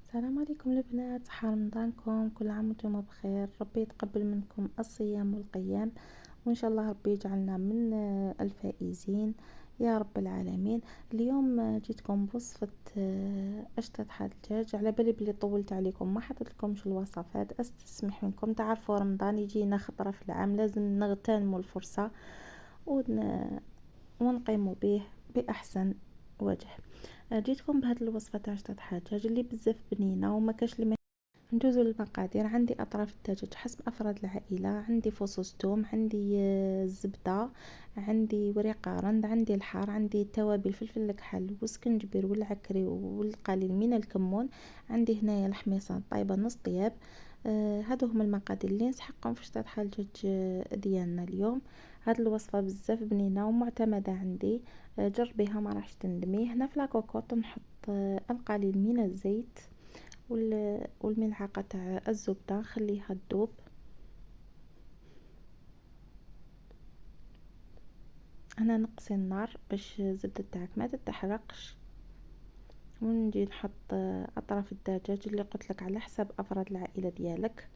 السلام عليكم البنات، صحة رمضانكم، كل عام وانتم بخير. ربي يتقبل منكم الصيام والقيام، وان شاء الله ربي يجعلنا من الفائزين يا رب العالمين. اليوم جيتكم بوصفة اشطة الدجاج. على بالي بلي طولت عليكم ما حطيت لكمش الوصفات، استسمح منكم. تعرفوا رمضان يجينا خطرة في العام، لازم نغتنموا الفرصة ونقيموا به بأحسن وجه. جيتكم بهذه الوصفة تاع شطة الدجاج اللي بزاف بنينة وما كاش اللي ندوزو للمقادير. عندي اطراف الدجاج حسب افراد العائله، عندي فصوص ثوم، عندي الزبده، عندي ورق قرن، عندي الحار، عندي توابل فلفل الكحل والسكنجبير والعكري والقليل من الكمون، عندي هنايا الحميصه طايبه نص طياب. هادو هما المقادير اللي نسحقهم في شطح الدجاج ديالنا اليوم. هاد الوصفه بزاف بنينه ومعتمده عندي. جربيها ما راحش تندمي. هنا في لاكوكوط نحط القليل من الزيت والملعقه تاع الزبده، نخليها تذوب. انا نقصي النار باش الزبده تاعك ما تتحرقش، ونجي نحط اطراف الدجاج اللي قلت لك على حسب افراد العائله ديالك.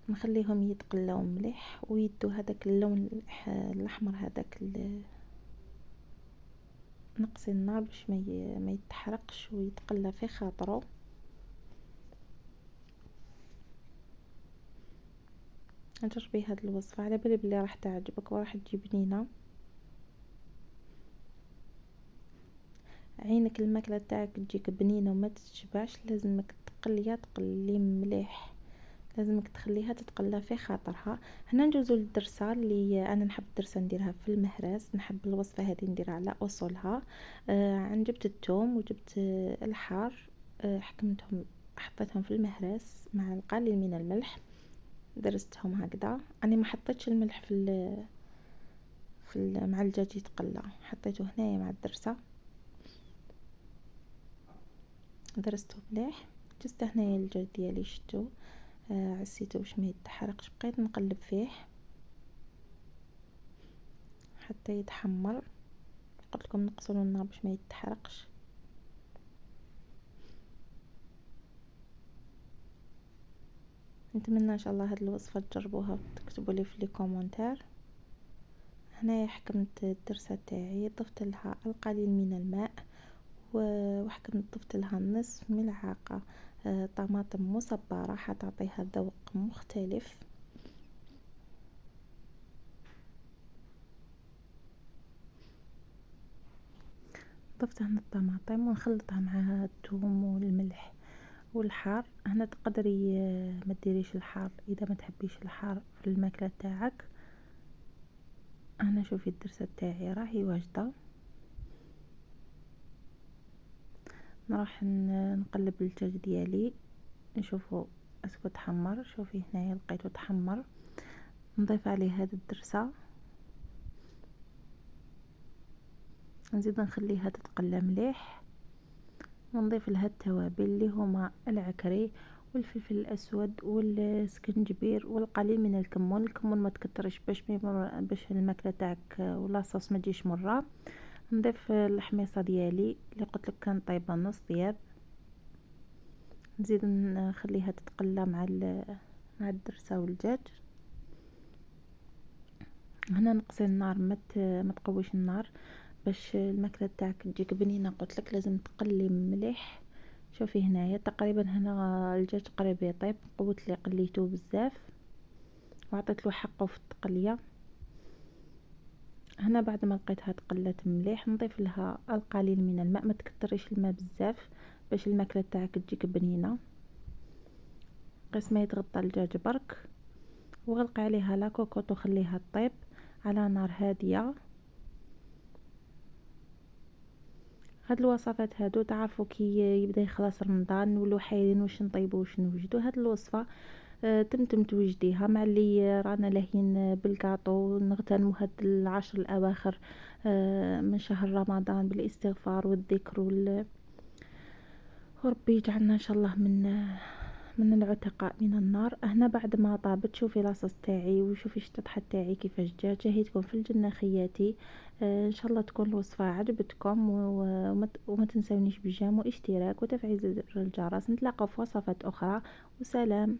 نخليهم يتقلاو مليح ويدو هذاك اللون الاحمر هذاك. نقصي النار باش ما يتحرقش ويتقلى في خاطره. جربي هاد الوصفه، على بالي بلي راح تعجبك وراح تجي بنينه. عينك الماكله تاعك تجيك بنينه وما تتشبعش، لازمك تقلي مليح، لازمك تخليها تتقلى في خاطرها. هنا ندوزو للدرسه اللي انا نحب الدرسه نديرها في المهراس، نحب الوصفه هذه نديرها على اصولها. جبت الثوم وجبت الحار، حكمتهم حطيتهم في المهراس مع القليل من الملح، درستهم هكذا. انا ما حطيتش الملح مع الدجاج يتقلى، حطيته هنايا مع الدرسه، درسته مليح. جست هنايا الدجاج ديالي شتو، عسيته باش ما يتحرقش، بقيت نقلب فيه حتى يتحمر. قلت لكم نقصوا النار باش ما يتحرقش. نتمنى ان شاء الله هاد الوصفه تجربوها وتكتبوا لي في لي كومونتير. هنايا حكمت الدرسه تاعي، ضفت لها القليل من الماء، وحكمت ضفت لها نصف ملعقه طماطم مصبره حتعطيها ذوق مختلف. ضفت هنا الطماطم ونخلطها مع الثوم والملح والحار. هنا تقدري ما ديريش الحار اذا ما تحبيش الحار في الماكله تاعك. هنا شوفي الدرسه تاعي راهي واجده. نروح نقلب الدجاج ديالي نشوفوا اسكو تحمر. شوفي هنايا لقيته تحمر. نضيف عليه هذه الدرسه، نزيد نخليها تتقلى مليح، ونضيف لها التوابل اللي هما العكري والفلفل الاسود والسكنجبير والقليل من الكمون. الكمون ما تكترش باش الماكله تاعك ولا صوص ما تجيش مره. نضيف الحميصه ديالي اللي قلت لك كان طيبه نص طياب، نزيد نخليها تتقلى مع الدرسه والدجاج. هنا نقصي النار، ما تقويش النار باش الماكله تاعك تجيك بنينه. قلت لك لازم تقلي مليح. شوفي هنايا تقريبا هنا الدجاج قريب يطيب، قوت لي قليته بزاف وعطيت له حقه في التقليه. هنا بعد ما لقيتها تقلت مليح نضيف لها القليل من الماء، ما تكتريش الماء بزاف باش الماكله تاعك تجيك بنينه. قيس ما يتغطى الدجاج برك، وغلقي عليها لاكوكوط وخليها طيب على نار هاديه. هاد الوصفات هادو تعرفوا كي يبدا يخلص رمضان نولو حايرين واش نطيبو واش نوجدو. هاد الوصفه تمتم توجديها مع اللي رانا لاهين بالكاطو، نغتنمو هاد العشر الاواخر من شهر رمضان بالاستغفار والذكر وربي يجعلنا ان شاء الله من العتقاء من النار. هنا بعد ما طابت شوفي لاصوص تاعي وشوفي الشطحة تاعي كيفاش جات، شاهدتكم في الجنة خياتي. ان شاء الله تكون الوصفة عجبتكم وما تنسونيش بالجيم واشتراك وتفعيل زر الجرس. نتلاقاو في وصفات اخرى وسلام.